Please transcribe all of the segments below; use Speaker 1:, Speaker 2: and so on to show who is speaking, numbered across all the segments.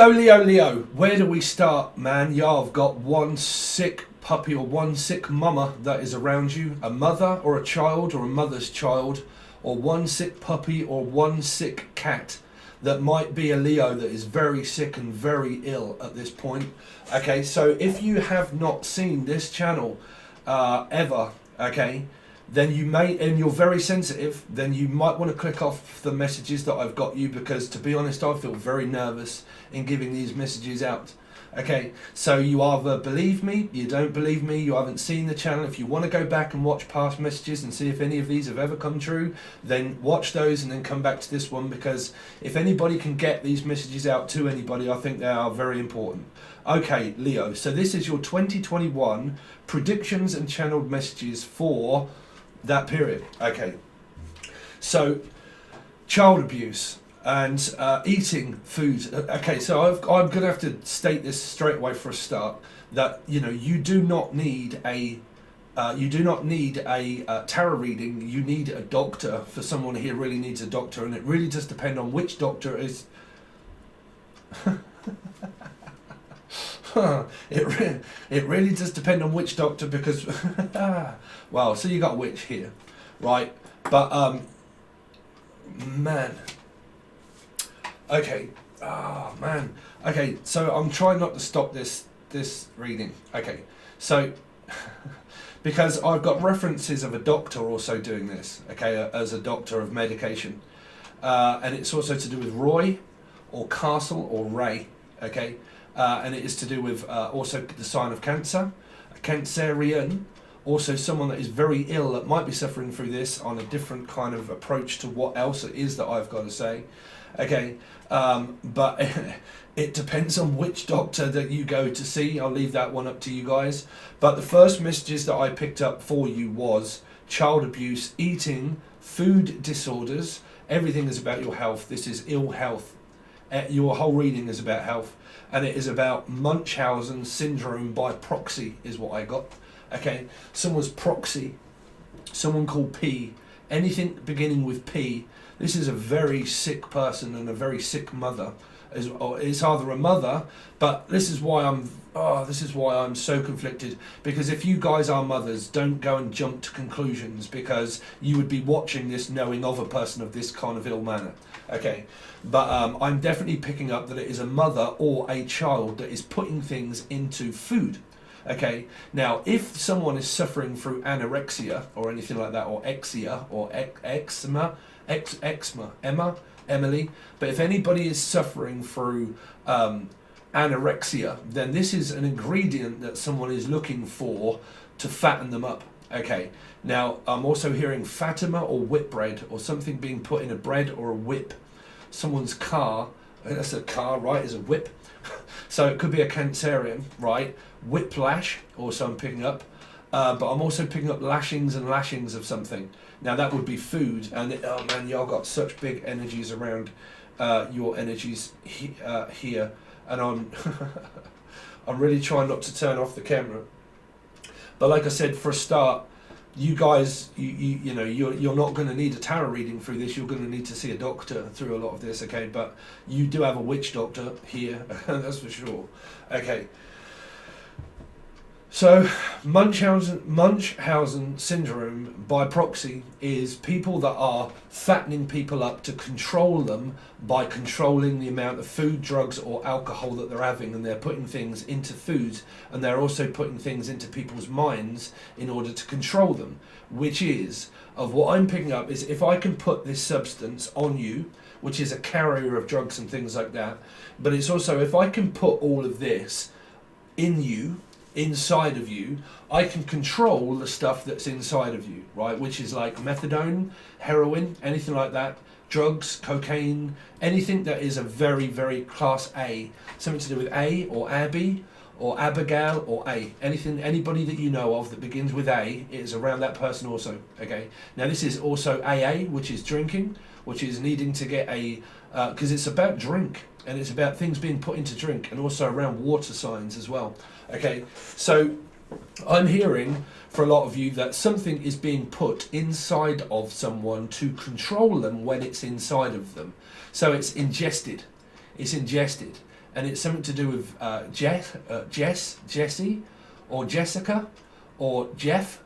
Speaker 1: Leo, where do we start, man? I've got one sick puppy or one sick mama that is around you, a mother or a child or a mother's child, or one sick puppy or one sick cat that might be a Leo that is very sick and very ill at this point. Okay, so if you have not seen this channel ever, okay, then you may, and you're very sensitive, then you might want to click off the messages that I've got you, because to be honest, I feel very nervous in giving these messages out. Okay, so you either believe me, you don't believe me, you haven't seen the channel. If you want to go back and watch past messages and see if any of these have ever come true, then watch those and then come back to this one, because if anybody can get these messages out to anybody, I think they are very important. Okay, Leo, so this is your 2021 predictions and channeled messages for that period. Okay, so child abuse and eating food. Okay, so I'm going to have to state this straight away for a start, that you do not need a tarot reading. You need a doctor. For someone here really needs a doctor, and it really does depend on which doctor is. It really does depend on which doctor, because well, so you got a witch here, right? But man, okay, oh man, okay, so I'm trying not to stop this reading. Okay, so because I've got references of a doctor also doing this, okay, as a doctor of medication, and it's also to do with Roy or Castle or Ray, okay. And it is to do with also the sign of Cancer, a Cancerian, also someone that is very ill that might be suffering through this on a different kind of approach to what else it is that I've got to say. Okay, but it depends on which doctor that you go to see. I'll leave that one up to you guys. But the first messages that I picked up for you was child abuse, eating, food disorders. Everything is about your health. This is ill health. Your whole reading is about health. And it is about Munchausen syndrome by proxy is what I got. Okay, someone's proxy, someone called P, anything beginning with P. This is a very sick person and a very sick mother. It's either a mother, but this is why I'm so conflicted, because if you guys are mothers, don't go and jump to conclusions, because you would be watching this knowing of a person of this kind of ill manner. Okay, but I'm definitely picking up that it is a mother or a child that is putting things into food. Okay, now if someone is suffering through anorexia or anything like that, or eczema or eczema, Emily, but if anybody is suffering through anorexia, then this is an ingredient that someone is looking for to fatten them up. Okay, now I'm also hearing Fatima or whip bread, or something being put in a bread or a whip. Someone's car, that's a car, right, is a whip. So it could be a Cancerian, right? Whiplash, also I'm picking up. But I'm also picking up lashings and lashings of something. Now that would be food, and oh man, y'all got such big energies around your energies here, and I'm I'm really trying not to turn off the camera. But like I said, for a start, you guys, you're not going to need a tarot reading through this. You're going to need to see a doctor through a lot of this, okay? But you do have a witch doctor here, that's for sure. Okay. So Munchausen syndrome by proxy is people that are fattening people up to control them by controlling the amount of food, drugs or alcohol that they're having, and they're putting things into foods, and they're also putting things into people's minds in order to control them, which is, of what I'm picking up, is if I can put this substance on you, which is a carrier of drugs and things like that, but it's also if I can put all of this in you, inside of you, I can control the stuff that's inside of you, right? Which is like methadone, heroin, anything like that, drugs, cocaine, anything that is a very, very class A, something to do with A or Abby or Abigail or A, anything, anybody that you know of that begins with A, it is around that person also. Okay, now this is also AA, which is drinking, which is needing to get a because it's about drink, and it's about things being put into drink, and also around water signs as well. Okay, so I'm hearing for a lot of you that something is being put inside of someone to control them when it's inside of them. So it's ingested. and it's something to do with Jesse, or Jessica, or Jeff.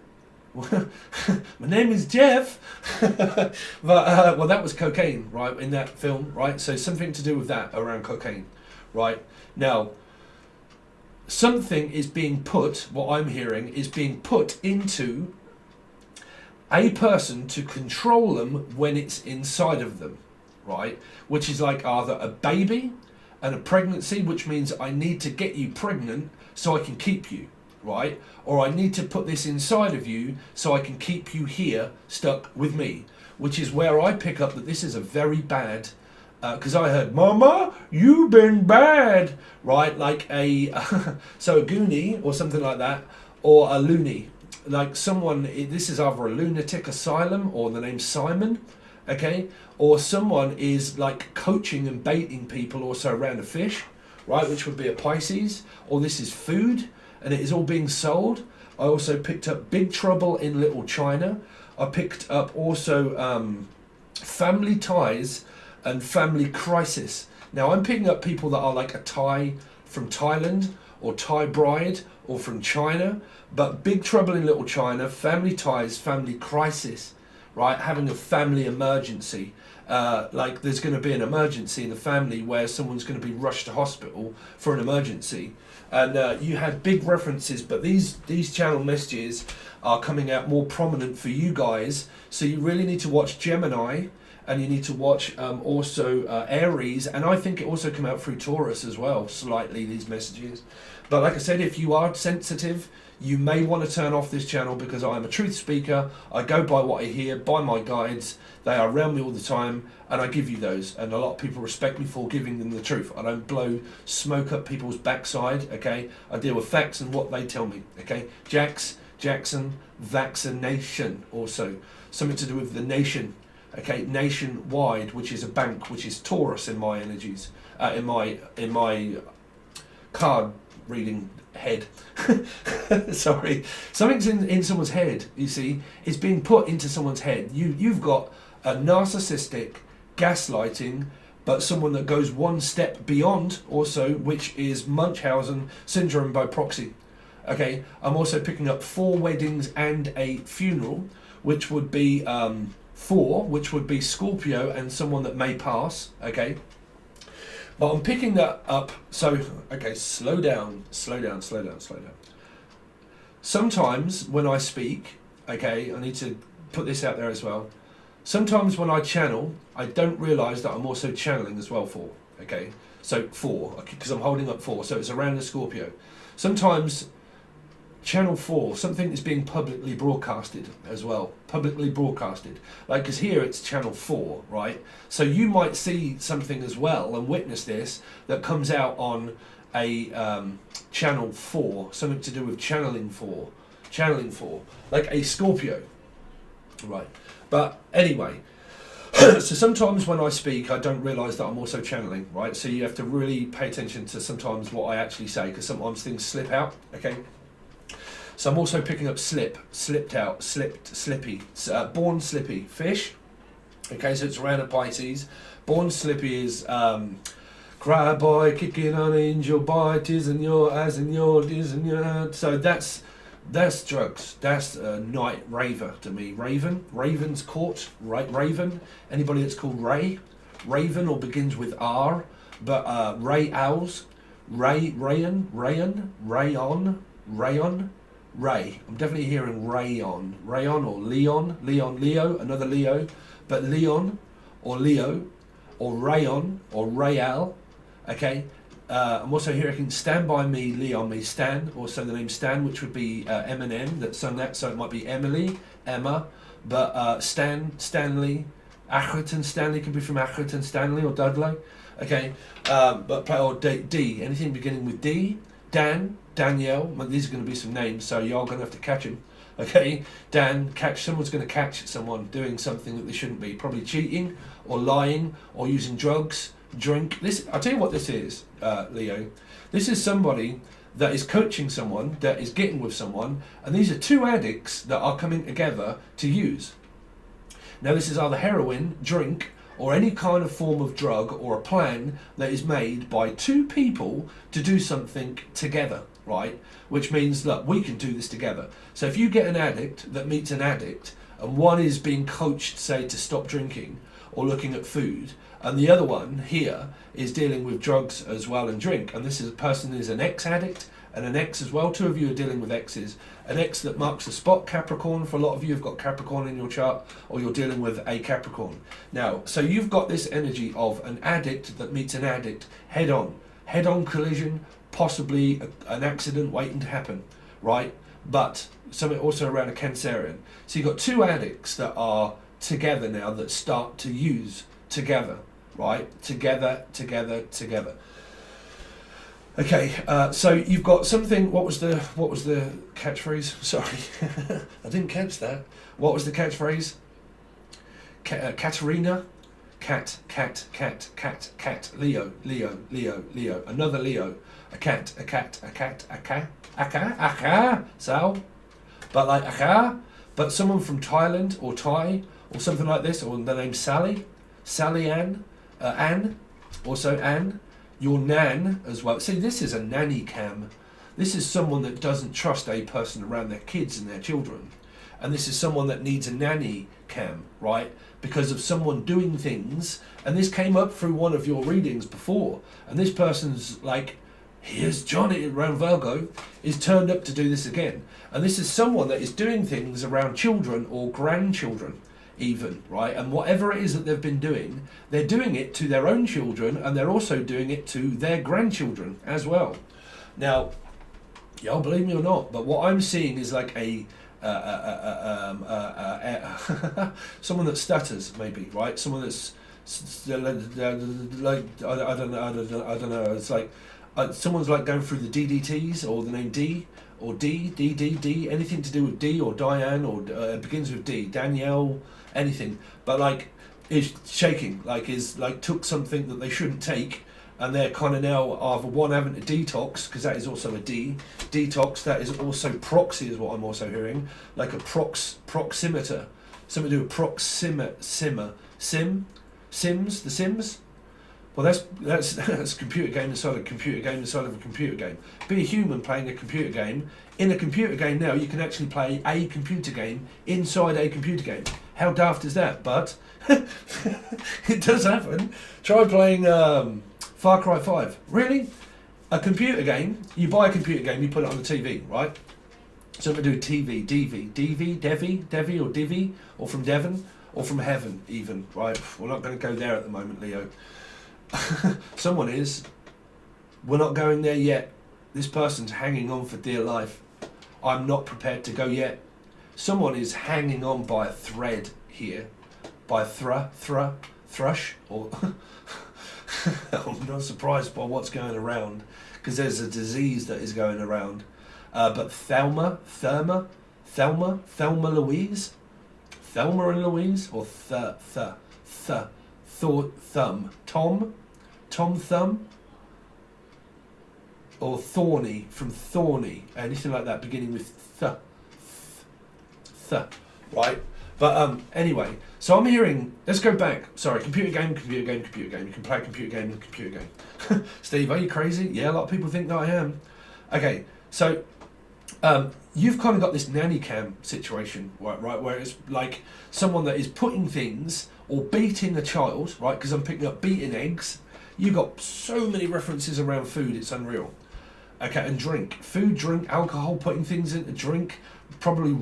Speaker 1: My name is Jeff. But well, that was cocaine, right, in that film, right? So something to do with that around cocaine, right? Now, something is being put, what I'm hearing, is being put into a person to control them when it's inside of them, right? Which is like either a baby and a pregnancy, which means I need to get you pregnant so I can keep you, right? Or I need to put this inside of you so I can keep you here stuck with me, which is where I pick up that this is a very bad, because I heard, Mama, you've been bad, right? Like a, so a goonie or something like that, or a loony, like someone, this is either a lunatic asylum or the name Simon, okay? Or someone is like coaching and baiting people also around a fish, right? Which would be a Pisces, or this is food, and it is all being sold. I also picked up Big Trouble in Little China. I picked up also family ties and family crisis. Now I'm picking up people that are like a Thai from Thailand, or Thai bride, or from China, but Big Trouble in Little China, family ties, family crisis, right? Having a family emergency. Like there's going to be an emergency in the family where someone's going to be rushed to hospital for an emergency. And you had big references, but these channel messages are coming out more prominent for you guys. So you really need to watch Gemini, and you need to watch also Aries, and I think it also come out through Taurus as well, slightly, these messages. But like I said, if you are sensitive, you may want to turn off this channel, because I am a truth speaker. I go by what I hear, by my guides. They are around me all the time, and I give you those. And a lot of people respect me for giving them the truth. I don't blow smoke up people's backside, okay? I deal with facts and what they tell me, okay? Jackson, vaccination also. Something to do with the nation, okay? Nationwide, which is a bank, which is Taurus in my energies, in my card reading head. Sorry, something's in someone's head, you see. It's being put into someone's head. You've got a narcissistic gaslighting, but someone that goes one step beyond also, which is Munchausen syndrome by proxy. Okay, I'm also picking up 4 weddings and a funeral, which would be 4, which would be Scorpio and someone that may pass, okay? But I'm picking that up, so, okay, slow down. Sometimes when I speak, okay, I need to put this out there as well. Sometimes when I channel, I don't realise that I'm also channeling as well 4, okay? So 4, because I'm holding up 4, so it's around the Scorpio. Sometimes Channel 4, something is being publicly broadcasted as well. Publicly broadcasted. Like, because here it's Channel 4, right? So you might see something as well and witness this that comes out on a Channel 4, something to do with channeling 4, like a Scorpio, right? But anyway, so sometimes when I speak, I don't realise that I'm also channeling, right? So you have to really pay attention to sometimes what I actually say, because sometimes things slip out, okay? So I'm also picking up slipped out, slippy, born slippy, fish. Okay, so it's around a Pisces. Born slippy is cry boy, kicking on angel boy, tis in your as in your, tis in your heart. So that's drugs. That's a night raver to me. Raven's court, right? Raven. Anybody that's called Ray, Raven, or begins with R, but Ray Owls, Rayon. Ray. I'm definitely hearing Rayon or Leon, Leo, another Leo, but Leon or Leo or Rayon or Rayal, okay? I'm also hearing Stand By Me, Leon Me, Stan, also the name Stan, which would be Eminem that sung that, so it might be Emily, Emma, but Stanley, Atherton Stanley could be from Atherton Stanley or Dudley, okay? Or D, anything beginning with D, Dan, Danielle, these are going to be some names, so you're going to have to catch him, okay? Someone's going to catch someone doing something that they shouldn't be, probably cheating or lying or using drugs, drink. This, I'll tell you what this is, Leo. This is somebody that is coaching someone, that is getting with someone, and these are 2 addicts that are coming together to use. Now this is either heroin, drink, or any kind of form of drug or a plan that is made by two people to do something together, right? Which means, look, we can do this together. So if you get an addict that meets an addict, and one is being coached, say, to stop drinking or looking at food, and the other one here is dealing with drugs as well and drink, and this is a person who's an ex-addict and an ex as well. Two of you are dealing with exes. An ex that marks the spot, Capricorn. For a lot of you have got Capricorn in your chart, or you're dealing with a Capricorn. Now, so you've got this energy of an addict that meets an addict head-on collision, possibly an accident waiting to happen, right? But something also around a Cancerian. So you've got two addicts that are together now, that start to use together, right? Together. Okay, so you've got something. What was the catchphrase? Sorry, I didn't catch that. What was the catchphrase? Katerina, cat. Leo. Another Leo. A cat. So, but like aka, but someone from Thailand or Thai or something like this, or the name Sally Ann, also Anne. Your nan as well. See, this is a nanny cam. This is someone that doesn't trust a person around their kids and their children. And this is someone that needs a nanny cam, right? Because of someone doing things. And this came up through one of your readings before. And this person's like, here's Johnny around Virgo, is turned up to do this again. And this is someone that is doing things around children or grandchildren even, right? And whatever it is that they've been doing, they're doing it to their own children, and they're also doing it to their grandchildren as well. Now, y'all believe me or not, but what I'm seeing is like someone that stutters, maybe, right? Someone that's like I don't know. It's like someone's like going through the DDTs, or the name D, or D, anything to do with D, or Diane, or begins with D, Danielle, anything, but like is shaking, like is like took something that they shouldn't take, and they're kind of now either one having to detox, because that is also a D, detox. That is also proxy, is what I'm also hearing, like a proximeter, something to do with Sims, The Sims. Well, that's a computer game inside a computer game inside of a computer game. Be a human playing a computer game. In a computer game now, you can actually play a computer game inside a computer game. How daft is that? But it does happen. Try playing Far Cry 5. Really? A computer game, you buy a computer game, you put it on the TV, right? Something to do with TV, Devi, or Divi, or from Devon, or from heaven even, right? We're not going to go there at the moment, Leo. Someone is. We're not going there yet. This person's hanging on for dear life. I'm not prepared to go yet. Someone is hanging on by a thread here. By a thrush, or I'm not surprised by what's going around, because there's a disease that is going around. But Thelma Louise, Thelma and Louise, or Tom Thumb, or Thorny, from Thorny, anything like that beginning with right? But anyway, so I'm hearing, let's go back. Sorry, computer game. You can play a computer game. Steve, are you crazy? Yeah, a lot of people think that I am. Okay, so you've kind of got this nanny cam situation, right, where it's like someone that is putting things, or beating a child, right, because I'm picking up beating eggs. You've got so many references around food, it's unreal. Okay, and drink. Food, drink, alcohol, putting things into drink, probably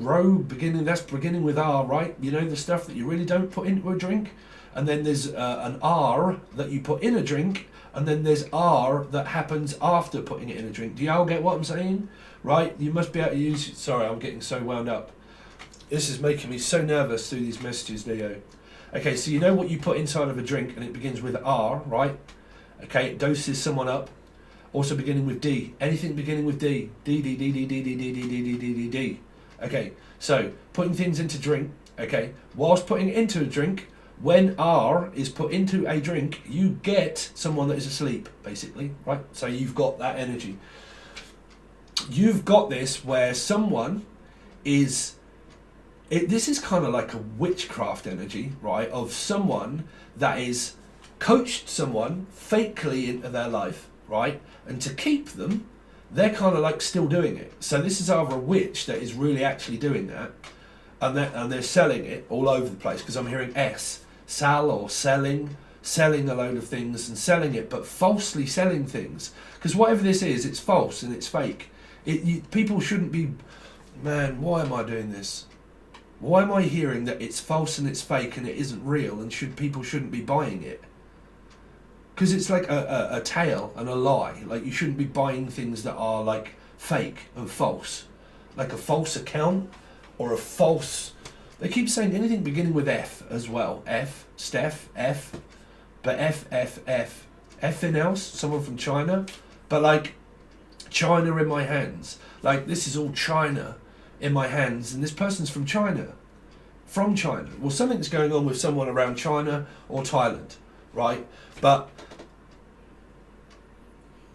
Speaker 1: that's beginning with R, right? You know, the stuff that you really don't put into a drink. And then there's an R that you put in a drink, and then there's R that happens after putting it in a drink. Do y'all get what I'm saying? Right? You must be able to use... Sorry, I'm getting so wound up. This is making me so nervous through these messages, Leo. Okay, so you know what you put inside of a drink, and it begins with R, right? Okay, it doses someone up. Also beginning with D. Anything beginning with D. D. Okay, so putting things into drink. Okay, whilst putting it into a drink, when R is put into a drink, you get someone that is asleep, basically, right? So you've got that energy. You've got this where someone is this is kind of like a witchcraft energy, right? Of someone that is coached someone fakely into their life, right? And to keep them, they're kind of like still doing it. So this is either a witch that is really actually doing that, and they're selling it all over the place, because I'm hearing sell or selling a load of things and selling it, but falsely selling things. Because whatever this is, it's false and it's fake. People shouldn't be, man, why am I doing this? Why am I hearing that it's false and it's fake and it isn't real, and people shouldn't be buying it? Because it's like a tale and a lie. Like, you shouldn't be buying things that are like fake and false. Like a false account or a false... They keep saying anything beginning with F as well. F, Steph, F. But Effing else, someone from China. But like, China in my hands. Like, this is all China in my hands, and this person's from China. From China. Well, something's going on with someone around China or Thailand, right? But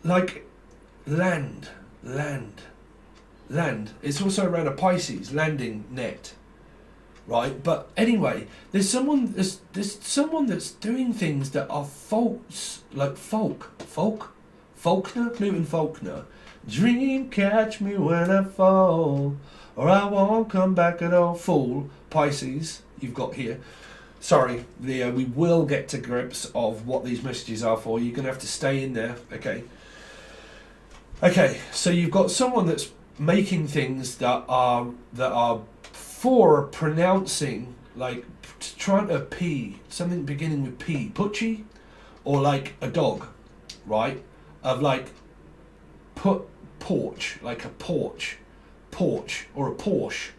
Speaker 1: like, land. It's also around a Pisces landing net, right? But anyway, there's someone that's doing things that are false, like Newton Faulkner. Dream catch me when I fall, or I won't come back at all. Fool, Pisces, you've got here. Sorry, Leo, we will get to grips of what these messages are for. You're going to have to stay in there, okay? Okay, so you've got someone that's making things that are for pronouncing, like trying to P, something beginning with P, Pucci, or like a dog, right? Of like porch, like a porch, or a Porsche,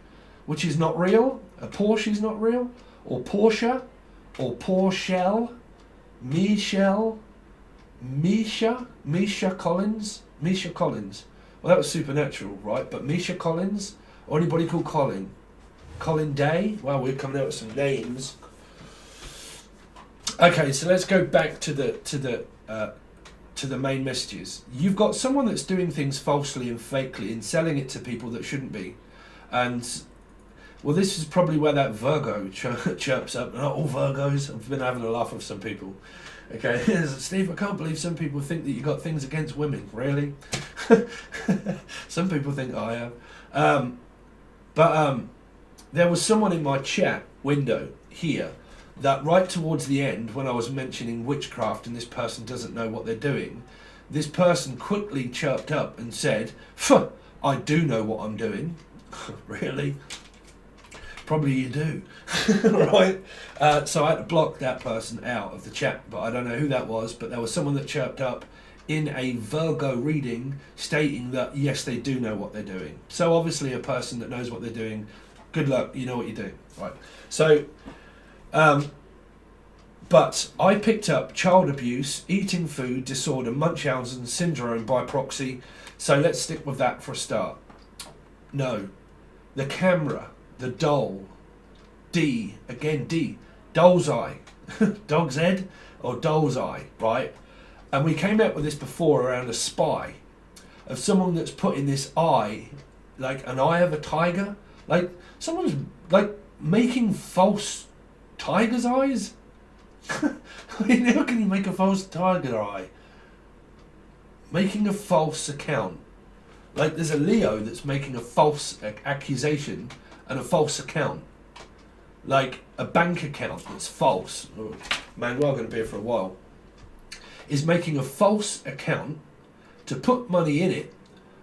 Speaker 1: which is not real. A Porsche is not real. Or Porsche, or Porchelle, Misha Collins. Well, that was supernatural, right? But Misha Collins, or anybody called Colin Day. Well, we're coming out with some names. Okay, so let's go back to the main messages. You've got someone that's doing things falsely and fakely and selling it to people that shouldn't be, and well, this is probably where that Virgo chirps up. Not all Virgos. I've been having a laugh with some people. Okay, Steve, I can't believe some people think that you got things against women. Really? Some people think I am. But there was someone in my chat window here that right towards the end, when I was mentioning witchcraft and this person doesn't know what they're doing, this person quickly chirped up and said, I do know what I'm doing. Really? Probably you do. Right? So I had to block that person out of the chat, but I don't know who that was, but there was someone that chirped up in a Virgo reading stating that yes, they do know what they're doing. So obviously a person that knows what they're doing, good luck, you know what you're doing. Right. So but I picked up child abuse, eating food disorder, Munchausen syndrome by proxy. So let's stick with that for a start. No. The camera, the doll, D, doll's eye, dog's head or doll's eye, right? And we came out with this before around a spy, of someone that's putting this eye, like an eye of a tiger, like someone's like making false tiger's eyes. I mean, how can you make a false tiger eye? Making a false account. Like there's a Leo that's making a false accusation and a false account. Like a bank account that's false. Oh, man, we're going to be here for a while. Is making a false account to put money in it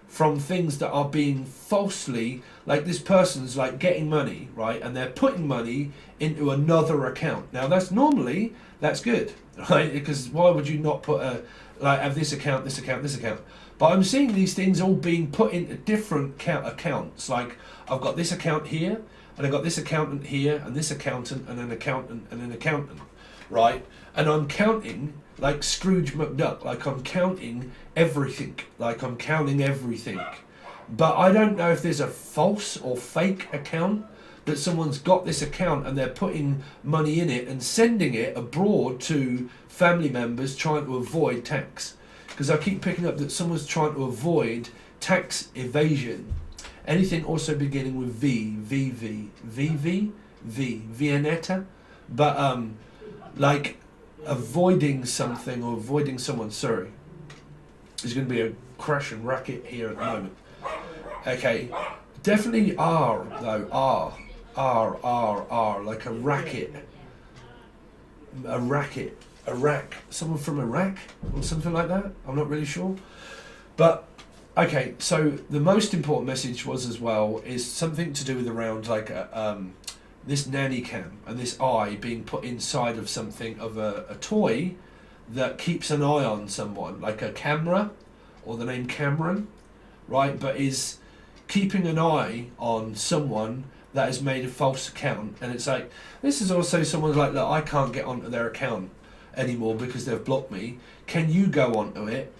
Speaker 1: from things that are being falsely, like this person's like getting money, right? And they're putting money into another account. Now that's good, right? Because why would you not put have this account, this account, this account? But I'm seeing these things all being put into different accounts. Like I've got this account here, and I've got this accountant here, and this accountant, and an accountant, and an accountant, right? And I'm counting like Scrooge McDuck, like I'm counting everything, But I don't know if there's a false or fake account, that someone's got this account and they're putting money in it and sending it abroad to family members trying to avoid tax. Because I keep picking up that someone's trying to avoid tax evasion. Anything also beginning with V, Viennetta, but like avoiding something or avoiding someone. Sorry, there's going to be a crash and racket here at the moment. Okay, definitely R though. R, like a racket. Iraq, someone from Iraq or something like that. I'm not really sure, but okay. So the most important message was as well is something to do with around like this nanny cam and this eye being put inside of something of a toy that keeps an eye on someone, like a camera or the name Cameron, right? But is keeping an eye on someone that has made a false account. And it's like, this is also someone's like, look, I can't get onto their account anymore because they've blocked me. Can you go onto it?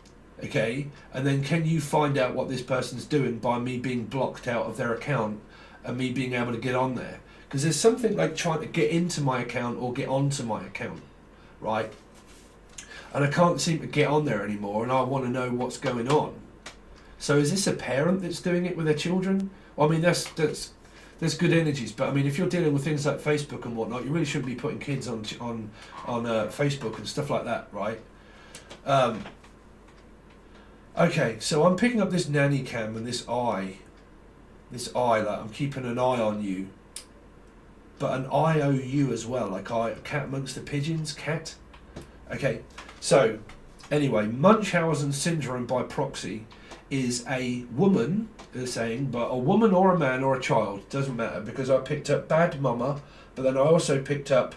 Speaker 1: Okay, and then can you find out what this person's doing by me being blocked out of their account and me being able to get on there? Because there's something like trying to get into my account or get onto my account, right? And I can't seem to get on there anymore, and I want to know what's going on. So is this a parent that's doing it with their children? Well, I mean, that's good energies, but I mean, if you're dealing with things like Facebook and whatnot, you really shouldn't be putting kids on Facebook and stuff like that, right? Okay, so I'm picking up this nanny cam and this eye, like I'm keeping an eye on you, but an IOU as well, like cat amongst the pigeons, cat. Okay, so anyway, Munchausen syndrome by proxy is a woman, they're saying, but a woman or a man or a child, doesn't matter, because I picked up bad mama, but then I also picked up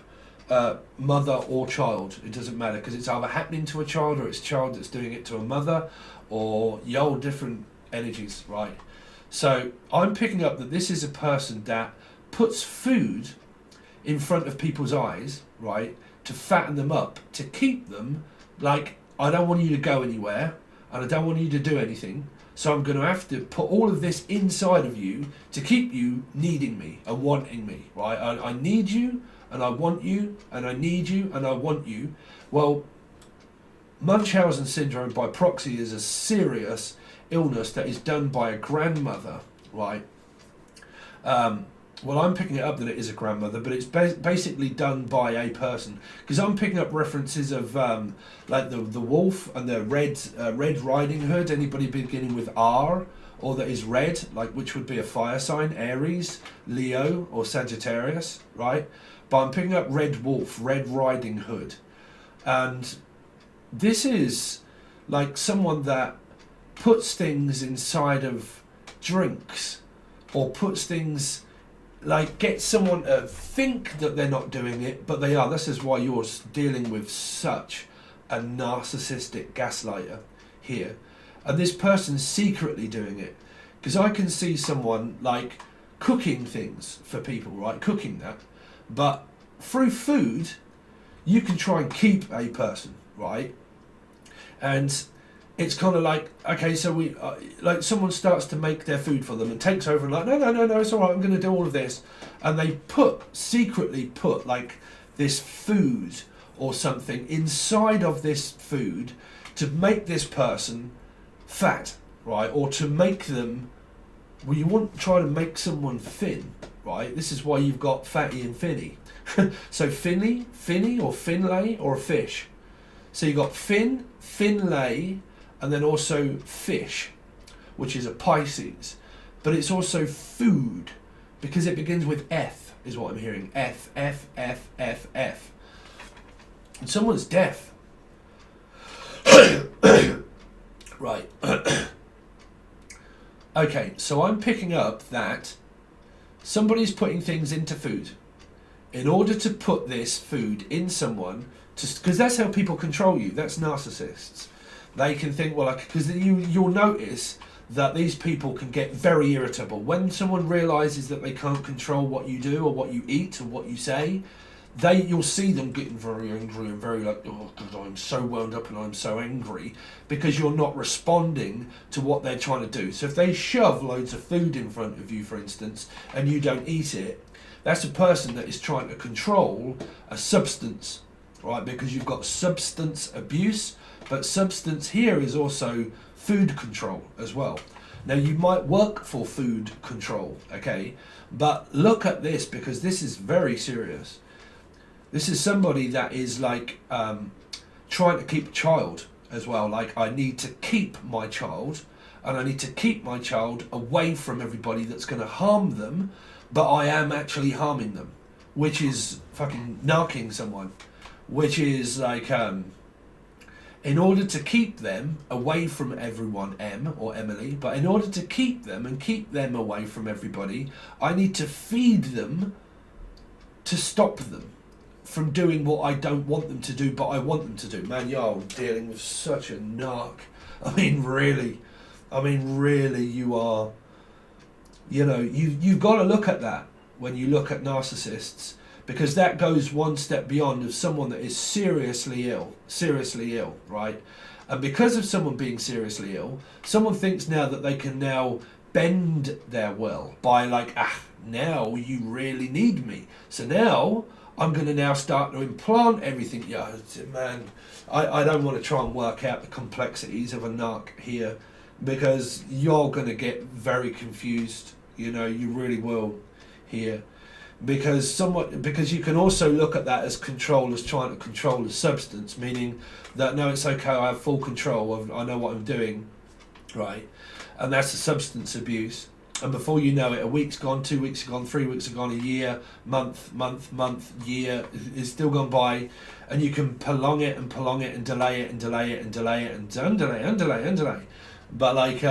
Speaker 1: mother or child. It doesn't matter, because it's either happening to a child or it's a child that's doing it to a mother, or different energies, right? So I'm picking up that this is a person that puts food in front of people's eyes, right, to fatten them up, to keep them like, I don't want you to go anywhere, and I don't want you to do anything, so I'm going to have to put all of this inside of you to keep you needing me and wanting me, right? I need you, and I want you, and I need you, and I want you. Well, Munchausen syndrome by proxy is a serious illness that is done by a grandmother, right? Well, I'm picking it up that it is a grandmother, but it's basically done by a person. Because I'm picking up references of like the wolf and the Red Riding Hood. Anybody beginning with R or that is red, like which would be a fire sign, Aries, Leo, or Sagittarius, right? But I'm picking up Red Wolf, Red Riding Hood, and this is like someone that puts things inside of drinks or puts things. Like, get someone to think that they're not doing it, but they are. This is why you're dealing with such a narcissistic gaslighter here. And this person's secretly doing it. Because I can see someone, like, cooking things for people, right? Cooking that. But through food, you can try and keep a person, right? And it's kind of like, okay, so we, like someone starts to make their food for them and takes over and like, no, it's all right, I'm going to do all of this. And they secretly put like this food or something inside of this food to make this person fat, right? Or to make them, well, you want to try to make someone thin, right? This is why you've got fatty and finny. So finny or finlay or a fish. So you've got finlay, and then also fish, which is a Pisces. But it's also food, because it begins with F, is what I'm hearing. F. And someone's deaf. Right. Okay, so I'm picking up that somebody's putting things into food in order to put this food in someone, because that's how people control you. That's narcissists. They can think, well, because you'll notice that these people can get very irritable. When someone realises that they can't control what you do or what you eat or what you say, you'll see them getting very angry and very like, oh, God, I'm so wound up and I'm so angry, because you're not responding to what they're trying to do. So if they shove loads of food in front of you, for instance, and you don't eat it, that's a person that is trying to control a substance, right? Because you've got substance abuse, but substance here is also food control as well. Now you might work for food control, okay, but look at this, because this is very serious. This is somebody that is like trying to keep a child as well. Like, I need to keep my child, and I need to keep my child away from everybody that's going to harm them, but I am actually harming them, which is fucking narking someone, which is like, in order to keep them away from everyone, M or Emily, but in order to keep them and keep them away from everybody, I need to feed them to stop them from doing what I don't want them to do, but I want them to do. Man, you're dealing with such a narc. I mean, really, you are, you know, you've got to look at that when you look at narcissists, because that goes one step beyond of someone that is seriously ill, right? And because of someone being seriously ill, someone thinks now that they can now bend their will by like, now you really need me. So now I'm going to now start to implant everything. Yeah, man, I don't want to try and work out the complexities of a narc here, because you're going to get very confused. You know, you really will here. Because you can also look at that as control, as trying to control a substance, meaning that no, it's okay, I have full control, I know what I'm doing, right? And that's a substance abuse. And before you know it, a week's gone, 2 weeks have gone, 3 weeks have gone, a year, month, year is still gone by, and you can prolong it and delay it and delay it and delay it and delay. But like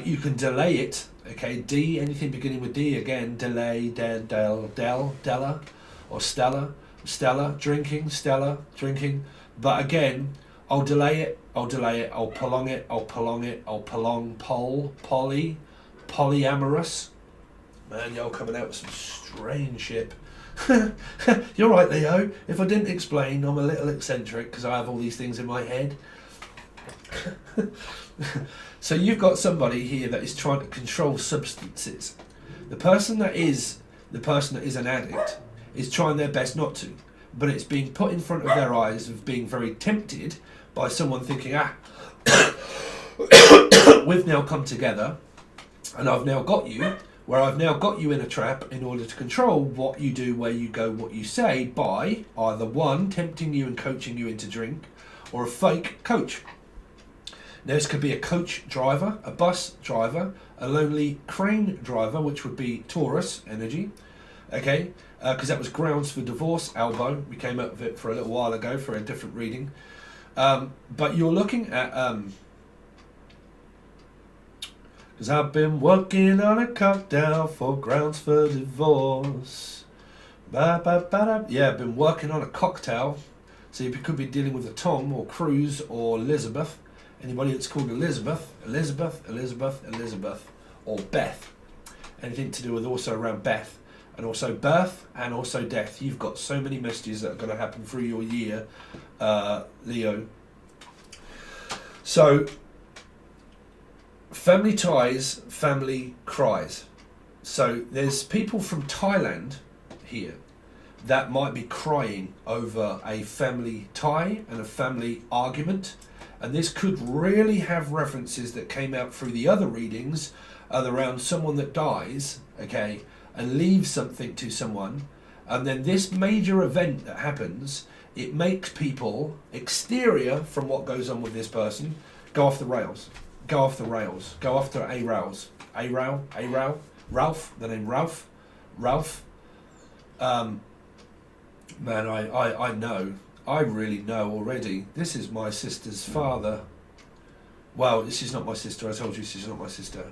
Speaker 1: you can delay it. Okay, D, anything beginning with D, again, delay, Della, or Stella, drinking. But again, I'll delay it, I'll prolong it, polyamorous. Man, you're coming out with some strange shit. You're right, Leo. If I didn't explain, I'm a little eccentric because I have all these things in my head. So you've got somebody here that is trying to control substances. The person that is an addict is trying their best not to, but it's being put in front of their eyes of being very tempted by someone thinking, we've now come together and I've now got you, where I've now got you in a trap in order to control what you do, where you go, what you say, by either one, tempting you and coaching you into drink, or a fake coach. Now, this could be a coach driver, a bus driver, a lonely crane driver, which would be Taurus energy, okay? Because that was grounds for divorce, elbow. We came up with it for a little while ago for a different reading. But you're looking at... Because I've been working on a cocktail for grounds for divorce. Yeah, I've been working on a cocktail. So you could be dealing with a Tom or Cruz or Elizabeth. Anybody that's called Elizabeth, or Beth. Anything to do with also around Beth. And also birth and also death. You've got so many messages that are going to happen through your year, Leo. So, family ties, family cries. So there's people from Thailand here that might be crying over a family tie and a family argument. And this could really have references that came out through the other readings around someone that dies, okay, and leaves something to someone. And then this major event that happens, it makes people, exterior from what goes on with this person, go off the rails. Go off the rails. Go off to A-rails. A-rail. Ralph, the name Ralph. Man, I know. I really know already. This is my sister's father. Well, this is not my sister. I told you this is not my sister.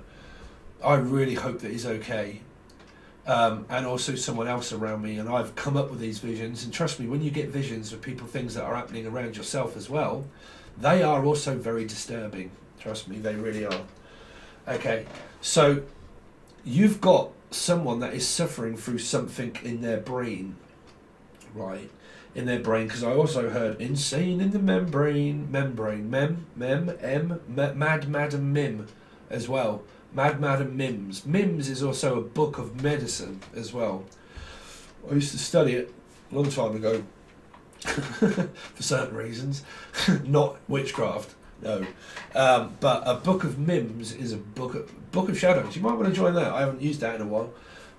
Speaker 1: I really hope that he's okay. And also someone else around me. And I've come up with these visions. And trust me, when you get visions of people, things that are happening around yourself as well, they are also very disturbing. Trust me, they really are. Okay, so you've got someone that is suffering through something in their brain, right? In their brain, because I also heard insane in the membrane, mad Madam Mim as well. Mad Madam Mims. Mims is also a book of medicine as well. I used to study it a long time ago for certain reasons, not witchcraft. No. But a book of mims is a book of shadows. You might want to join that. I haven't used that in a while.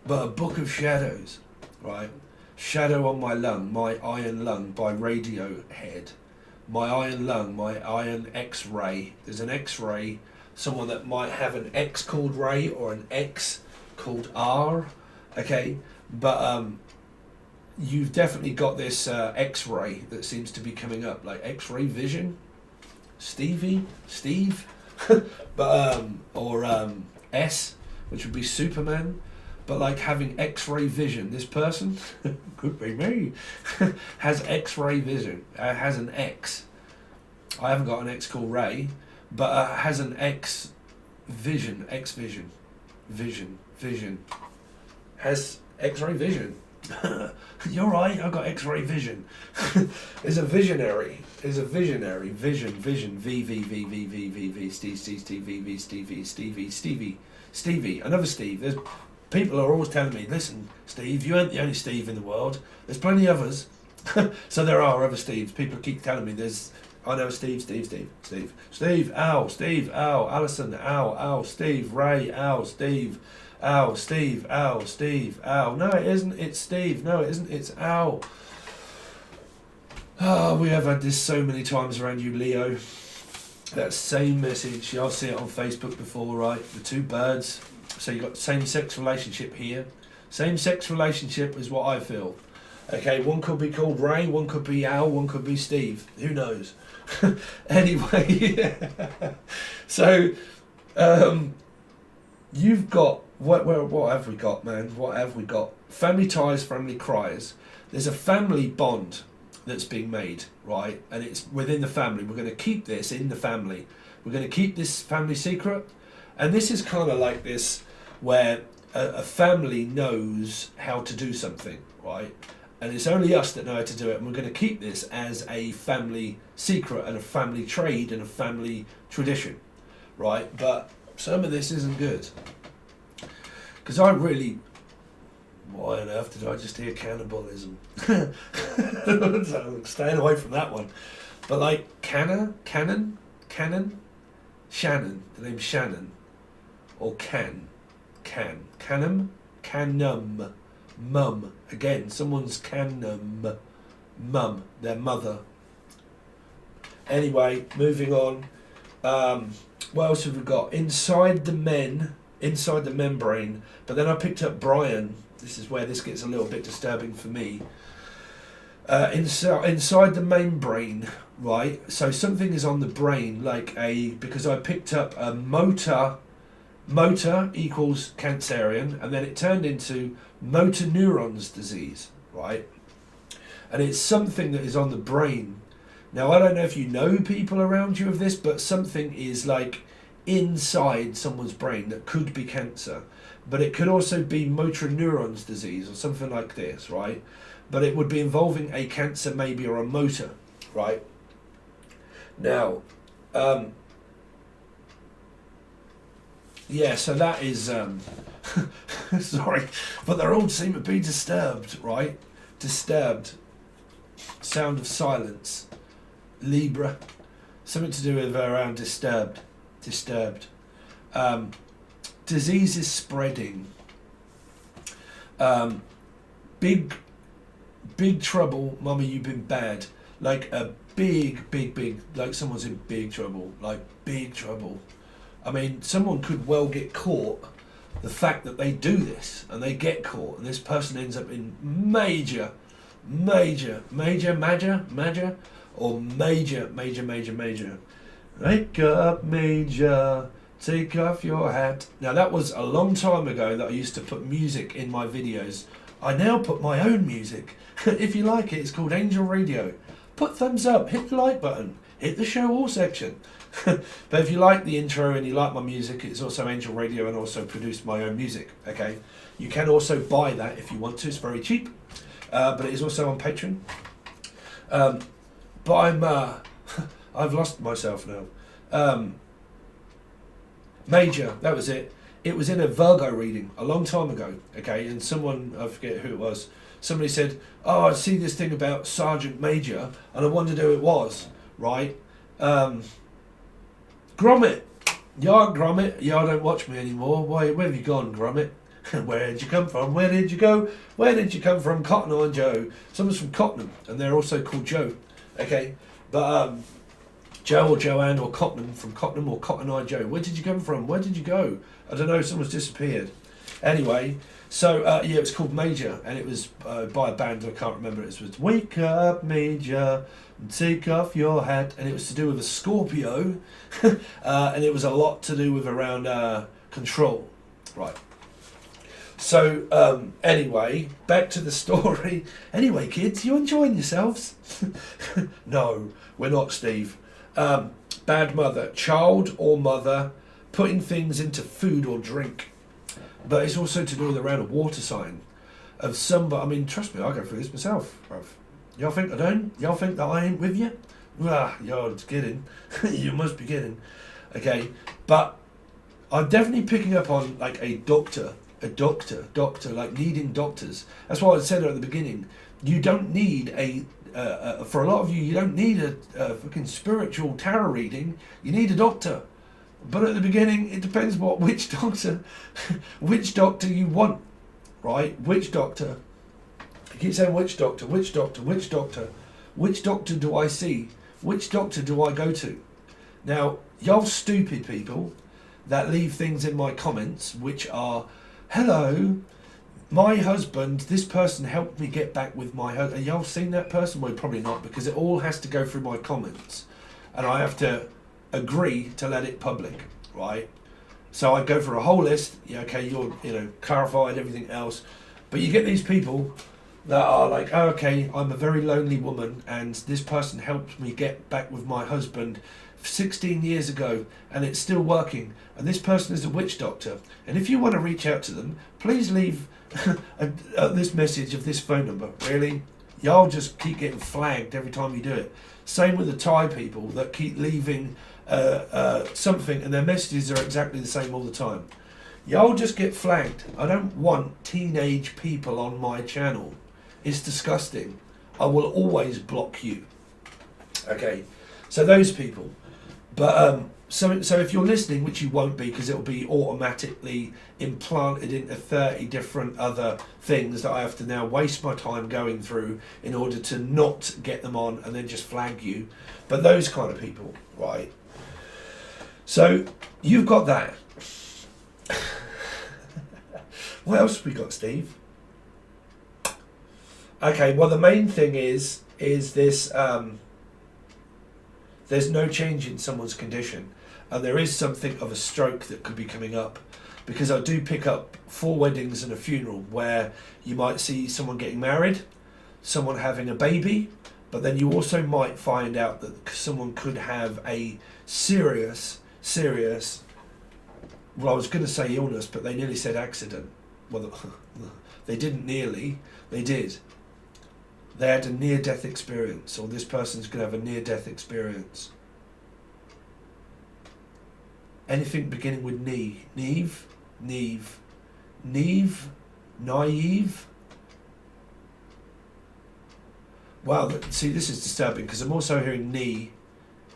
Speaker 1: But a book of shadows, right? Shadow on My Lung, My Iron Lung by Radiohead. My Iron Lung, My Iron X-Ray. There's an X-ray, someone that might have an X called Ray or an X called R, okay? But you've definitely got this X-ray that seems to be coming up, like X-ray vision, Steve, but or S, which would be Superman. But like having X-ray vision, this person, could be me, has X-ray vision, has an X. I haven't got an X called Ray, but has an X vision, vision, has X-ray vision. You're right, I've got X-ray vision. Is a visionary, vision, Stevie, another Steve. There's people are always telling me, listen, Steve, you ain't the only Steve in the world. There's plenty of others. So there are other Steves. People keep telling me I know Steve, Al, Alison, Al, Steve, Ray, Al, Steve, Al. No, it isn't, it's Steve. No, it isn't, it's Al. Oh, we have had this so many times around you, Leo. That same message, I'll see it on Facebook before, right? The two birds. So you've got same-sex relationship here. Same-sex relationship is what I feel. Okay, one could be called Ray, one could be Al, one could be Steve. Who knows? Anyway, so you've got, what have we got, man? What have we got? Family ties, family cries. There's a family bond that's being made, right? And it's within the family. We're going to keep this in the family. We're going to keep this family secret. And this is kind of like this, where a family knows how to do something, right? And it's only us that know how to do it. And we're going to keep this as a family secret and a family trade and a family tradition, right? But some of this isn't good. Because I really... Why on earth did I just hear cannibalism? So I'm staying away from that one. But like Cannon, Shannon, the name's Shannon, or Canum, Mum. Again, someone's Canum, Mum, their mother. Anyway, moving on. What else have we got? Inside the membrane. But then I picked up Brian. This is where this gets a little bit disturbing for me. Inside the membrane, right? So something is on the brain, because I picked up a motor equals cancerian, and then it turned into motor neurons disease, right? And it's something that is on the brain. Now, I don't know if you know people around you of this, but something is like inside someone's brain that could be cancer. But it could also be motor neurons disease or something like this, right? But it would be involving a cancer maybe or a motor, right? Now, yeah, so that is, sorry, but they all seem to be disturbed, right? Disturbed. Sound of silence. Libra. Something to do with around disturbed. Disease is spreading. Big trouble, mummy, you've been bad. Like a big, like someone's in big trouble. Like big trouble. I mean, someone could well get caught. The fact that they do this and they get caught and this person ends up in major, or major. Wake up, major. Take off your hat. Now that was a long time ago that I used to put music in my videos. I now put my own music. If you like it, it's called Angel Radio. Put thumbs up, hit the like button, hit the show all section. But if you like the intro and you like my music, it's also Angel Radio and also produce my own music, okay? You can also buy that if you want to, it's very cheap. But it is also on Patron. But I'm, I've lost myself now. Major, that was it. It was in a Virgo reading a long time ago, okay? And someone, I forget who it was, somebody said, oh, I see this thing about Sergeant Major, and I wondered who it was, right? Gromit. Yeah, Gromit. Yeah, don't watch me anymore. Why? Where have you gone, Gromit? Where did you come from? Where did you go? Where did you come from? Cotton Eye Joe. Someone's from Cottenham, and they're also called Joe. Okay, but Joe or Joanne or Cottenham from Cottenham or Cotton Eye Joe. Where did you come from? Where did you go? I don't know. Someone's disappeared. Anyway, so yeah, it was called Major, and it was by a band I can't remember. It was Wake Up Major, take off your hat, and it was to do with a Scorpio, and it was a lot to do with around control, right? So anyway, back to the story. Anyway, kids, you enjoying yourselves? No, we're not, Steve. Bad mother, child or mother, putting things into food or drink. But it's also to do with around a water sign of somebody. I mean, trust me, I go through this myself, bruv. Y'all think I don't? Y'all think that I ain't with you? Ah, you're kidding. You must be kidding. Okay, but I'm definitely picking up on like a doctor, like needing doctors. That's why I said at the beginning. You don't need for a lot of you, you don't need a fucking spiritual tarot reading. You need a doctor. But at the beginning, it depends which doctor you want, right? Which doctor? I keep saying which doctor do I see? Which doctor do I go to? Now, y'all stupid people that leave things in my comments, which are, hello, my husband, this person helped me get back with my husband. Y'all seen that person? Well, probably not, because it all has to go through my comments. And I have to agree to let it public, right? So I go for a whole list. Yeah, okay, you're clarified everything else, but you get these people that are like, oh, okay, I'm a very lonely woman, and this person helped me get back with my husband 16 years ago, and it's still working. And this person is a witch doctor. And if you want to reach out to them, please leave this message of this phone number. Really, y'all just keep getting flagged every time you do it. Same with the Thai people that keep leaving something and their messages are exactly the same all the time. Y'all just get flagged. I don't want teenage people on my channel. It's disgusting. I will always block you. Okay, so those people. But so if you're listening, which you won't be, because it'll be automatically implanted into 30 different other things that I have to now waste my time going through in order to not get them on and then just flag you. But those kind of people, right? So you've got that. What else have we got, Steve? Okay, well the main thing is this. There's no change in someone's condition, and there is something of a stroke that could be coming up, because I do pick up 4 weddings and a funeral where you might see someone getting married, someone having a baby, but then you also might find out that someone could have a serious, well, I was going to say illness, but they nearly said accident. Well, they didn't nearly, they did. They had a near-death experience, or this person's going to have a near-death experience. Anything beginning with naive. Wow, see, this is disturbing, because I'm also hearing knee.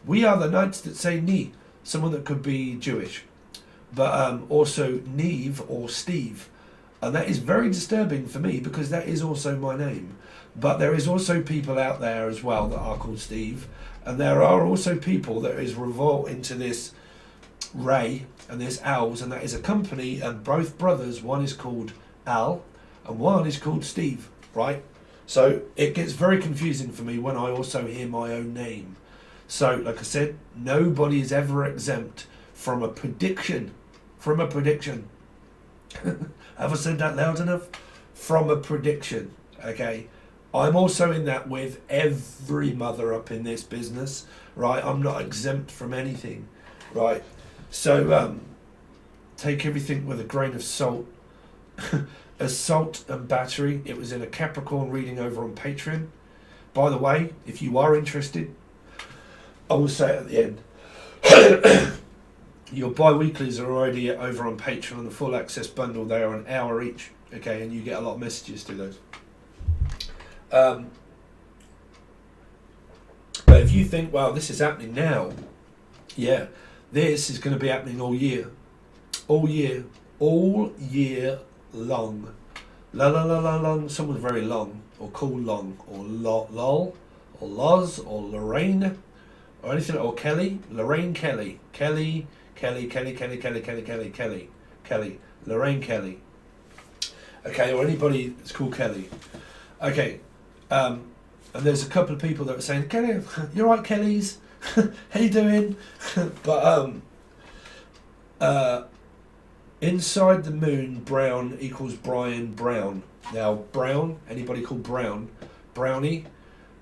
Speaker 1: We are the knights that say knee. Someone that could be Jewish. But also Neve or Steve. And that is very disturbing for me, because that is also my name. But there is also people out there as well that are called Steve. And there are also people that is revolt into this Ray and this Al's, and that is a company, and both brothers, one is called Al and one is called Steve, right? So it gets very confusing for me when I also hear my own name. So, like I said, nobody is ever exempt from a prediction. Have I said that loud enough? From a prediction, okay? I'm also in that with every mother up in this business, right? I'm not exempt from anything, right? So take everything with a grain of salt. Assault and battery. It was in a Capricorn reading over on Patreon. By the way, if you are interested, I will say it at the end. Your bi-weeklies are already over on Patreon on the full access bundle. They are an hour each, okay, and you get a lot of messages to those. But if you think, wow, this is happening now, yeah, This is going to be happening all year. All year long. La la la la long. Someone's very long, or cool long, or lol, or Loz, or Lorraine, or anything, or Kelly, Lorraine Kelly, Kelly, Lorraine Kelly. Okay, or anybody that's called Kelly. Okay, and there's a couple of people that are saying, Kelly, you're right, Kellys. How you doing? But inside the moon, brown equals Brian Brown. Now, Brown, anybody called Brown? Brownie.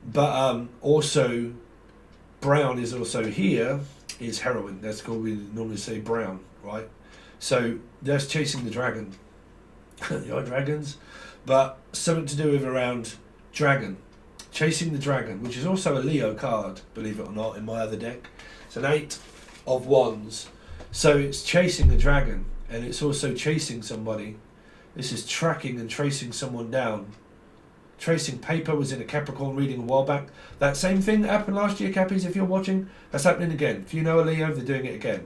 Speaker 1: But also, Brown is also here, is heroin. That's called, we normally say brown, right? So, that's chasing the dragon. You are dragons. But something to do with around dragon. Chasing the dragon, which is also a Leo card, believe it or not, in my other deck. It's an 8 of Wands. So it's chasing the dragon, and it's also chasing somebody. This is tracking and tracing someone down. Tracing paper was in a Capricorn reading a while back. That same thing that happened last year, Cappies, if you're watching, that's happening again. If you know a Leo, they're doing it again.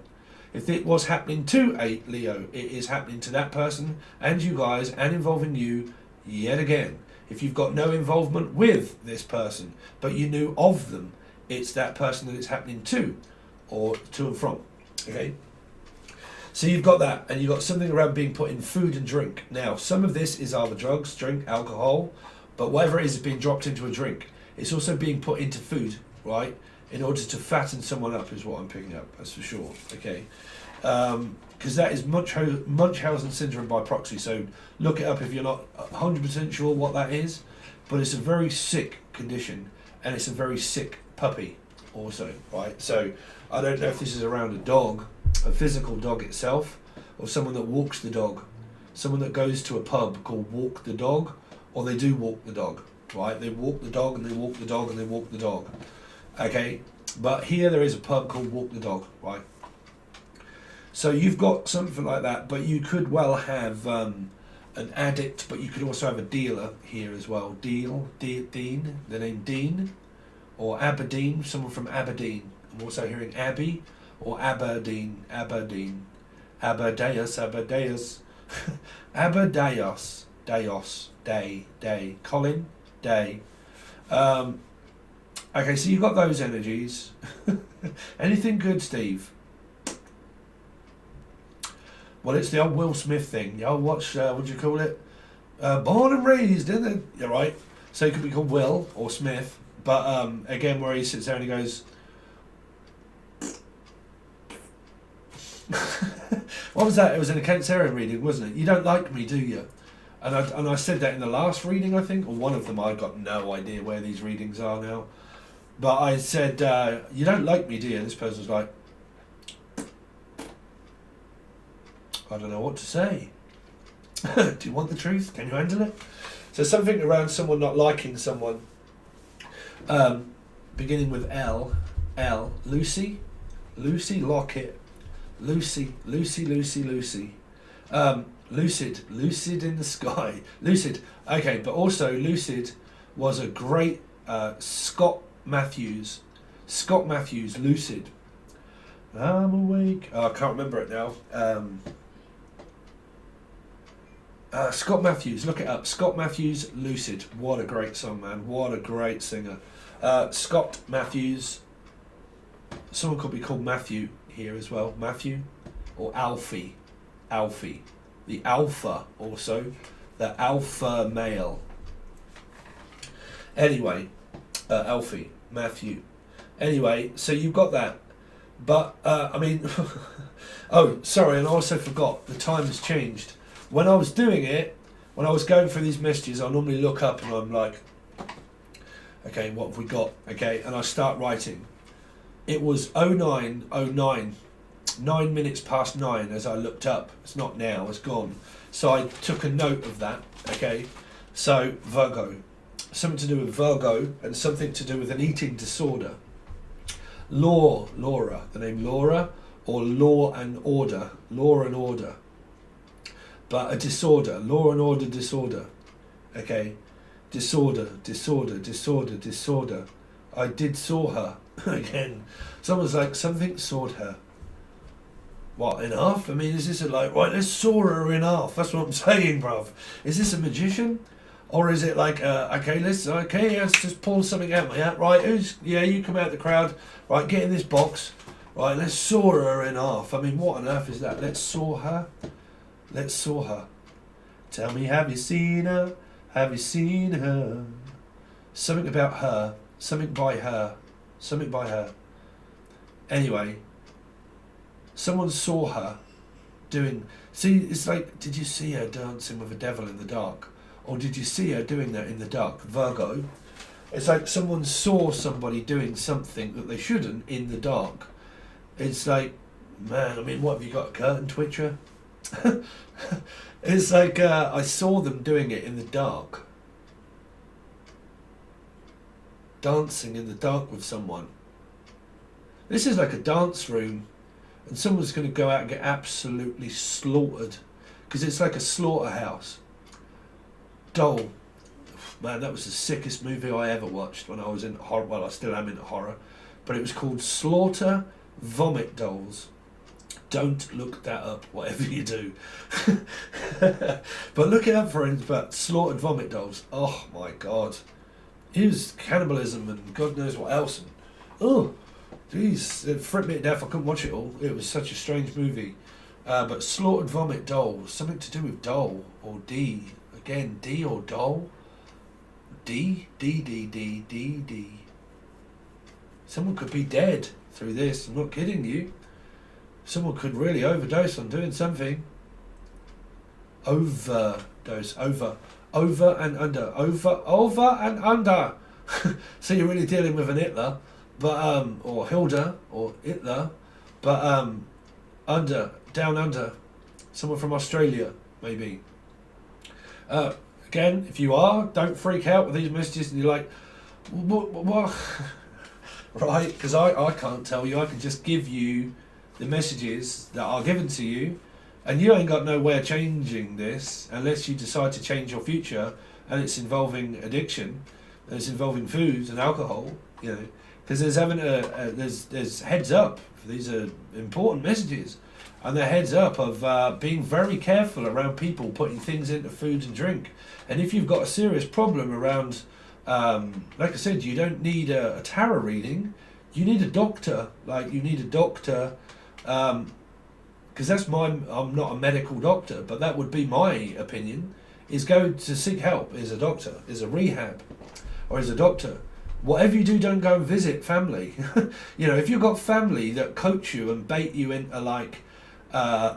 Speaker 1: If it was happening to a Leo, it is happening to that person and you guys, and involving you yet again. If you've got no involvement with this person, but you knew of them, it's that person that it's happening to, or to and from. Okay? So you've got that, and you've got something around being put in food and drink. Now, some of this is either drugs, drink, alcohol, but whatever it is being dropped into a drink. It's also being put into food, right? In order to fatten someone up is what I'm picking up, that's for sure. Okay? Because that is Munchausen syndrome by proxy, so look it up if you're not 100% sure what that is, but it's a very sick condition, and it's a very sick puppy also, right? So I don't know if this is around a dog, a physical dog itself, or someone that walks the dog, someone that goes to a pub called Walk the Dog, or they do walk the dog, right? They walk the dog, and they walk the dog, and they walk the dog, okay? But here there is a pub called Walk the Dog, right? So you've got something like that, but you could well have an addict, but you could also have a dealer here as well. Dean, the name Dean, or Aberdeen, someone from Aberdeen. I'm also hearing Abbey, or Aberdeen, Aberdeus, Aberdeus, Day, Colin, Day. Okay, so you've got those energies. Anything good, Steve? Well, it's the old Will Smith thing. The old what do you call it? Born and raised, isn't it? You're right. So it could be called Will or Smith. But again, where he sits there and he goes... What was that? It was in a Cancerian reading, wasn't it? You don't like me, do you? And I said that in the last reading, I think, or one of them. I've got no idea where these readings are now. But I said, you don't like me, do you? And this person was like... I don't know what to say. Do you want the truth? Can you handle it? So something around someone not liking someone. Beginning with L. Lucy Lockett. Lucy. Lucid in the sky. Lucid. Okay, but also Lucid was a great Scott Matthews, Lucid. I'm awake. Oh, I can't remember it now. Scott Matthews, look it up. Scott Matthews, Lucid. What a great song, man. What a great singer. Scott Matthews. Someone could be called Matthew here as well. Matthew or Alfie. The alpha also. The alpha male. Anyway, Alfie, Matthew. Anyway, so you've got that. But, I mean... oh, sorry, and I also forgot. The time has changed. When I was doing it, when I was going through these messages, I normally look up and I'm like, okay, what have we got? Okay, and I start writing. It was 09:09, 9 minutes past 9 as I looked up. It's not now, it's gone. So I took a note of that, okay? So, Virgo. Something to do with Virgo and something to do with an eating disorder. Laura, the name Laura, or Law and Order. But a disorder, law and order disorder. Okay, disorder. I did saw her again. Someone's like, something sawed her. What, in half? I mean, is this like, right, let's saw her in half? That's what I'm saying, bruv. Is this a magician? Or is it like, okay, let's just pull something out my hat. Right, you come out the crowd. Right, get in this box. Right, let's saw her in half. I mean, what on earth is that? Let's saw her. Let's saw her. Tell me, have you seen her? Have you seen her? Something about her. Something by her. Something by her. Anyway, someone saw her doing... See, it's like, did you see her dancing with a devil in the dark? Or did you see her doing that in the dark? Virgo. It's like someone saw somebody doing something that they shouldn't in the dark. It's like, man, I mean, what, have you got a curtain twitcher? It's like, I saw them doing it in the dark. Dancing in the dark with someone. This is like a dance room, and someone's going to go out and get absolutely slaughtered, because it's like a slaughterhouse. Doll. Man, that was the sickest movie I ever watched when I was in horror. Well, I still am into horror, but it was called Slaughter Vomit Dolls. Don't look that up, whatever you do. But look it up for instance, but Slaughtered Vomit Dolls. Oh my god. It was cannibalism and God knows what else. And, oh, jeez, it fripped me to death. I couldn't watch it all. It was such a strange movie. But Slaughtered Vomit Dolls, something to do with doll or D. Again, D or doll? D? D. Someone could be dead through this. I'm not kidding you. Someone could really overdose on doing something. Overdose. Over and under. Over and under. So you're really dealing with an Hitler, but or Hilda or Hitler, but down under. Someone from Australia, maybe. Again, if you are, don't freak out with these messages and you're like, what? Right? Because I can't tell you. I can just give you the messages that are given to you, and you ain't got no way of changing this unless you decide to change your future, and it's involving addiction, and it's involving food and alcohol, you know, because there's heads up. These are important messages, and they're heads up of being very careful around people putting things into food and drink. And if you've got a serious problem around, like I said, you don't need a tarot reading, you need a doctor. Like, you need a doctor, because I'm not a medical doctor, but that would be my opinion, is go to seek help as a doctor, as a rehab, or as a doctor. Whatever you do, don't go and visit family. You know, if you've got family that coach you and bait you into like,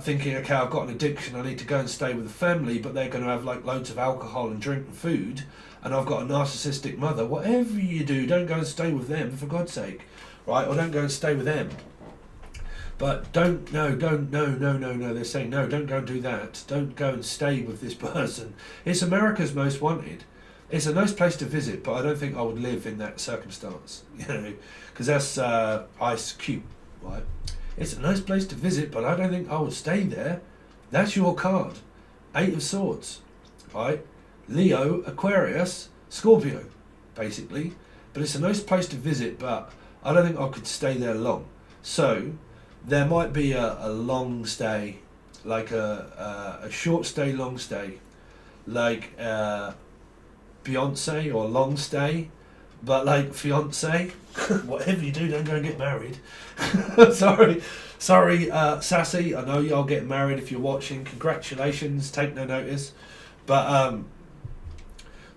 Speaker 1: thinking, okay, I've got an addiction, I need to go and stay with the family, but they're going to have like loads of alcohol and drink and food, and I've got a narcissistic mother. Whatever you do, don't go and stay with them, for God's sake, right? Or don't go and stay with them. But no, they're saying, no, don't go and do that. Don't go and stay with this person. It's America's Most Wanted. It's a nice place to visit, but I don't think I would live in that circumstance, you know, because that's Ice Cube, right? It's a nice place to visit, but I don't think I would stay there. That's your card. 8 of Swords, right? Leo, Aquarius, Scorpio, basically. But it's a nice place to visit, but I don't think I could stay there long. So there might be a long stay, like a short stay, long stay, like Beyonce or long stay, but like fiance. Whatever you do, don't go and get married. sorry, Sassy. I know y'all get married if you're watching. Congratulations. Take no notice. But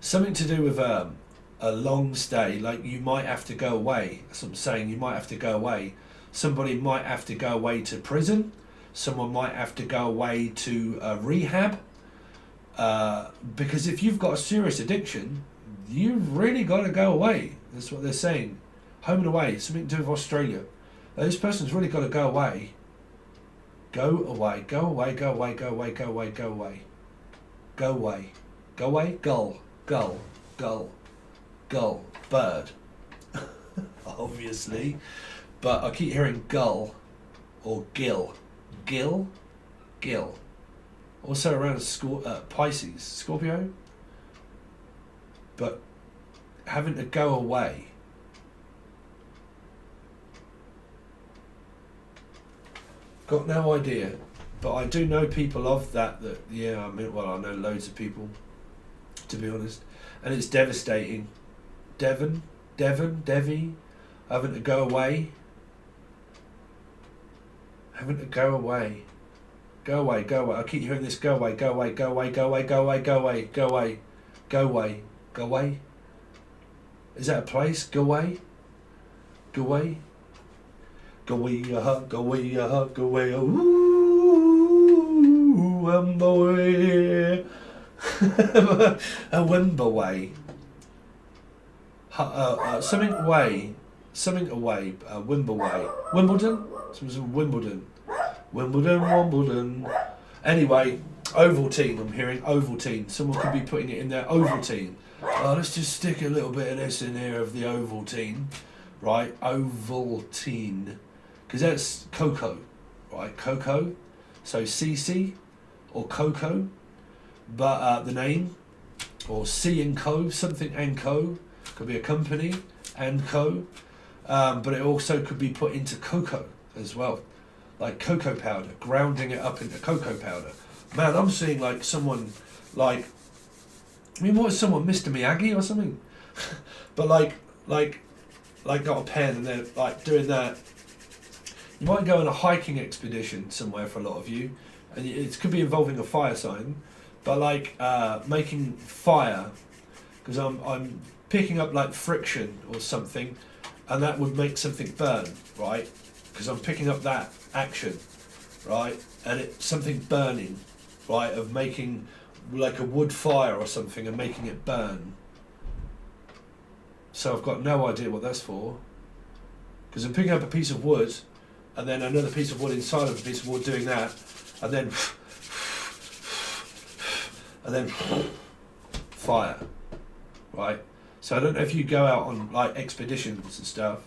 Speaker 1: something to do with a long stay. Like, you might have to go away. That's what I'm saying. You might have to go away. Somebody might have to go away to prison. Someone might have to go away to rehab. Because if you've got a serious addiction, you've really got to go away. That's what they're saying. Home and away. Something to do with Australia. This person's really got to go away. Go away. Go away. Go away. Go away. Go away. Go away. Go away. Go away. Gull. Gull. Gull. Gull. Bird. Obviously. But I keep hearing gull or gill. Gill? Gill. Also around Pisces. Scorpio? But having to go away. got no idea. But I do know people of that, yeah, I mean, well, I know loads of people, to be honest. And it's devastating. Devi, having to go away. Having to go away. Go away, go away. I keep hearing this, go away, go away, go away, go away, go away, go away, go away, go away, go away. Is that a place? Go away? Go away? Go away, go away, go away, ooh, I'm away. A Wimber way. Something away. Something away. Wimber way. Wimbledon? Something Wimbledon. Wimbledon. Anyway, Ovaltine, I'm hearing Ovaltine. Someone could be putting it in there, Ovaltine. Let's just stick a little bit of this in here of the Ovaltine. Right, Ovaltine. Because that's cocoa, right? Cocoa. So CC or cocoa. But the name, or C and Co, something and Co. Could be a company, and Co. But it also could be put into cocoa as well. Like cocoa powder, grounding it up into cocoa powder. Man, I'm seeing like someone like, I mean, what is someone, Mr. Miyagi or something? But like got a pen and they're like doing that. You might go on a hiking expedition somewhere for a lot of you, and it could be involving a fire sign, but like making fire, because I'm picking up like friction or something, and that would make something burn, right? Because I'm picking up that action, right? And it's something burning, right? Of making like a wood fire or something and making it burn. So I've got no idea what that's for. Because I'm picking up a piece of wood and then another piece of wood inside of a piece of wood doing that, and then fire, right? So I don't know if you go out on like expeditions and stuff.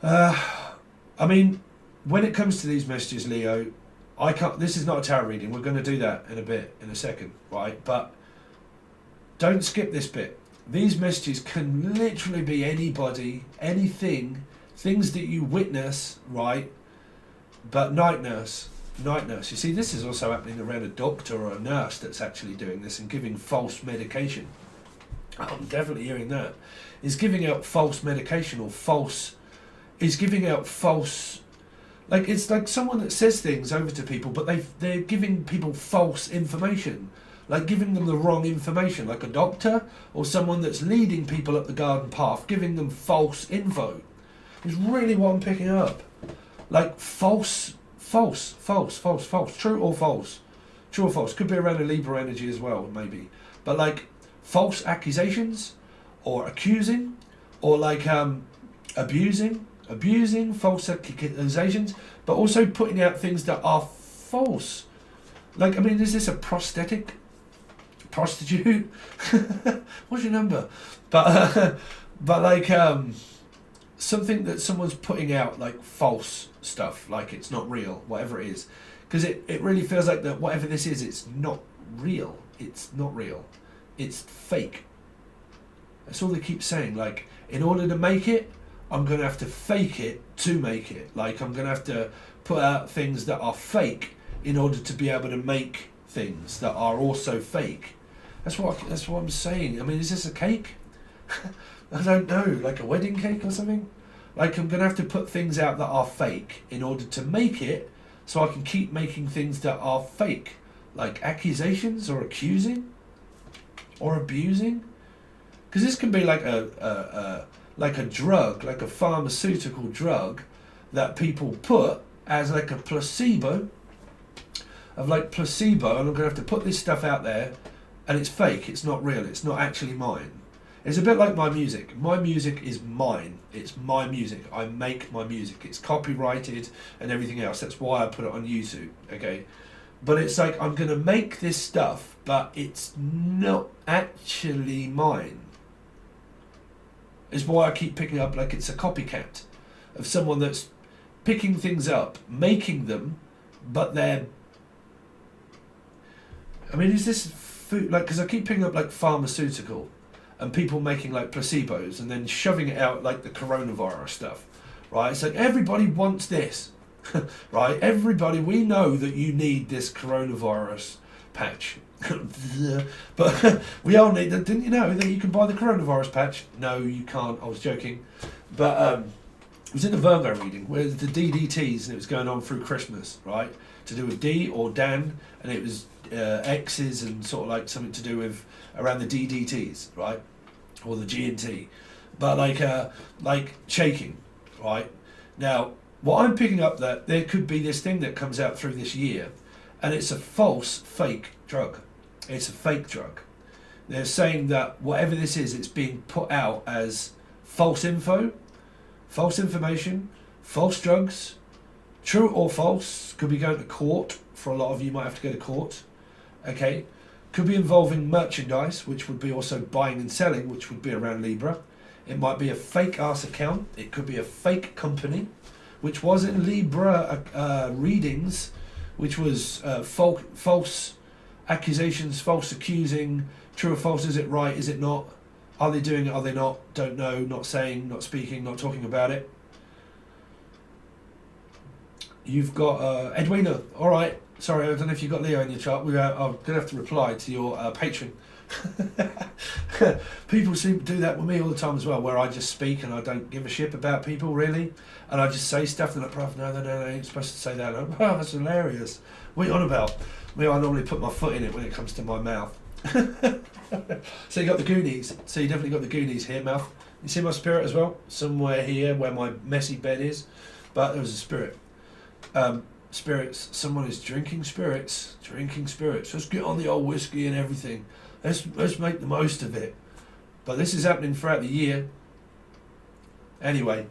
Speaker 1: I mean, when it comes to these messages, Leo, I can't. This is not a tarot reading. We're going to do that in a second, right? But don't skip this bit. These messages can literally be anybody, anything, things that you witness, right? But night nurse. You see, this is also happening around a doctor or a nurse that's actually doing this and giving false medication. I'm definitely hearing that. Is giving out false medication or false. Is giving out false. Like, it's like someone that says things over to people, but they're giving people false information. Like giving them the wrong information, like a doctor or someone that's leading people up the garden path, giving them false info. Is really what I'm picking up. Like false. True or false? True or false? Could be around a Libra energy as well, maybe. But like false accusations or accusing or like abusing, false accusations, but also putting out things that are false. Like, I mean, is this a prostitute? What's your number? But like something that someone's putting out like false stuff, like it's not real, whatever it is, because it really feels like that whatever this is, it's not real. It's not real. It's fake. That's all they keep saying. Like, in order to make it, I'm going to have to fake it to make it. Like, I'm going to have to put out things that are fake in order to be able to make things that are also fake. That's what I'm saying. I mean, is this a cake? I don't know, like a wedding cake or something? Like, I'm going to have to put things out that are fake in order to make it so I can keep making things that are fake. Like accusations or accusing or abusing. Because this can be like a drug, like a pharmaceutical drug that people put as like a placebo of like placebo, and I'm going to have to put this stuff out there and it's fake, it's not real, it's not actually mine. It's a bit like my music. My music is mine. It's my music. I make my music. It's copyrighted and everything else. That's why I put it on YouTube, okay? But it's like, I'm going to make this stuff, but it's not actually mine. It's why I keep picking up like it's a copycat of someone that's picking things up, making them, but they're... I mean, is this food? Like, because I keep picking up like pharmaceutical and people making like placebos and then shoving it out like the coronavirus stuff, right? It's like everybody wants this, right? Everybody, we know that you need this coronavirus patch. But we all need that. Didn't you know that you can buy the coronavirus patch? No, you can't. I was joking. But it was in the Virgo reading where the DDTs, and it was going on through Christmas, right? To do with D or Dan, and it was X's and sort of like something to do with around the DDTs, right? Or the G and T. But like shaking, right? Now, what I'm picking up that there could be this thing that comes out through this year, and it's a false, fake drug. It's a fake drug. They're saying that whatever this is, it's being put out as false info, false information, false drugs, true or false, could be going to court. For a lot of you might have to go to court, okay? Could be involving merchandise, which would be also buying and selling, which would be around Libra. It might be a fake ass account. It could be a fake company, which was in Libra readings, which was false accusations, false accusing, true or false, is it right, is it not? Are they doing it, are they not? Don't know, not saying, not speaking, not talking about it. You've got Edwina, alright. Sorry, I don't know if you've got Leo in your chart. I'm going to have to reply to your Patron. People seem to do that with me all the time as well, where I just speak and I don't give a shit about people, really. And I just say stuff and they're like, no, I ain't supposed to say that. I'm like, wow, that's hilarious. What are you on about? I normally put my foot in it when it comes to my mouth. So you got the Goonies. So you definitely got the Goonies here, mouth. You see my spirit as well? Somewhere here where my messy bed is. But there was a spirit. Spirits. Someone is drinking spirits. Let's get on the old whiskey and everything. Let's make the most of it. But this is happening throughout the year. Anyway.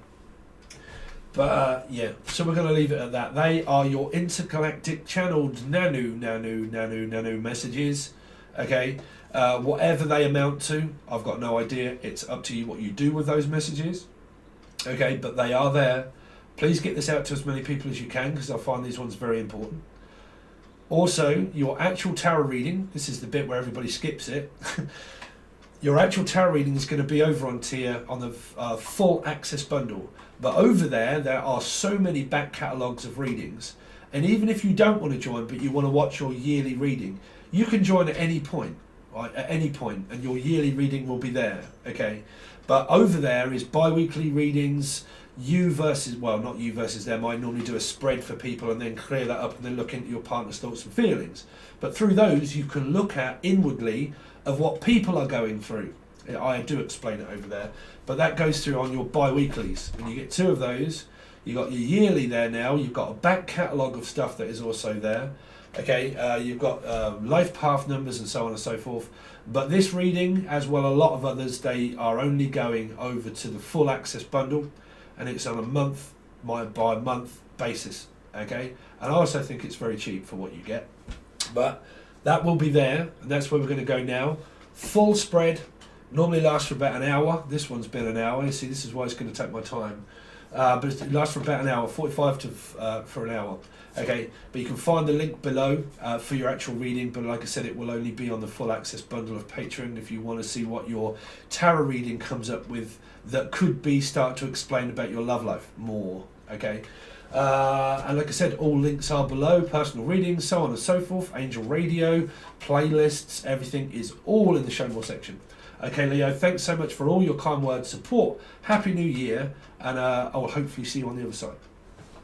Speaker 1: But yeah, so we're going to leave it at that. They are your intergalactic channeled nanu messages. Okay, whatever they amount to, I've got no idea. It's up to you what you do with those messages. Okay, but they are there. Please get this out to as many people as you can, because I find these ones very important. Also, your actual tarot reading, this is the bit where everybody skips it. Your actual tarot reading is going to be over on tier on the full access bundle. But over there are so many back catalogues of readings. And even if you don't want to join, but you want to watch your yearly reading, you can join at any point, right? At any point, and your yearly reading will be there, okay? But over there is bi-weekly readings, you versus, well, not you versus them. I normally do a spread for people and then clear that up and then look into your partner's thoughts and feelings. But through those, you can look at inwardly of what people are going through. I do explain it over there, but that goes through on your bi-weeklies, and you get 2 of those. You got your yearly there now. You've got a back catalogue of stuff that is also there. Okay, you've got life path numbers and so on and so forth. But this reading, as well a lot of others, they are only going over to the full access bundle, and it's on a month by month basis. Okay, and I also think it's very cheap for what you get. But that will be there, and that's where we're going to go now. Full spread. Normally lasts for about an hour. This one's been an hour. You see, this is why it's going to take my time. But it lasts for about an hour, 45 to for an hour. Okay, but you can find the link below for your actual reading. But like I said, it will only be on the full access bundle of Patron if you want to see what your tarot reading comes up with that could be start to explain about your love life more. Okay, and like I said, all links are below. Personal readings, so on and so forth. Angel radio, playlists, everything is all in the show more section. Okay, Leo, thanks so much for all your kind words, support. Happy New Year, and I will hopefully see you on the other side.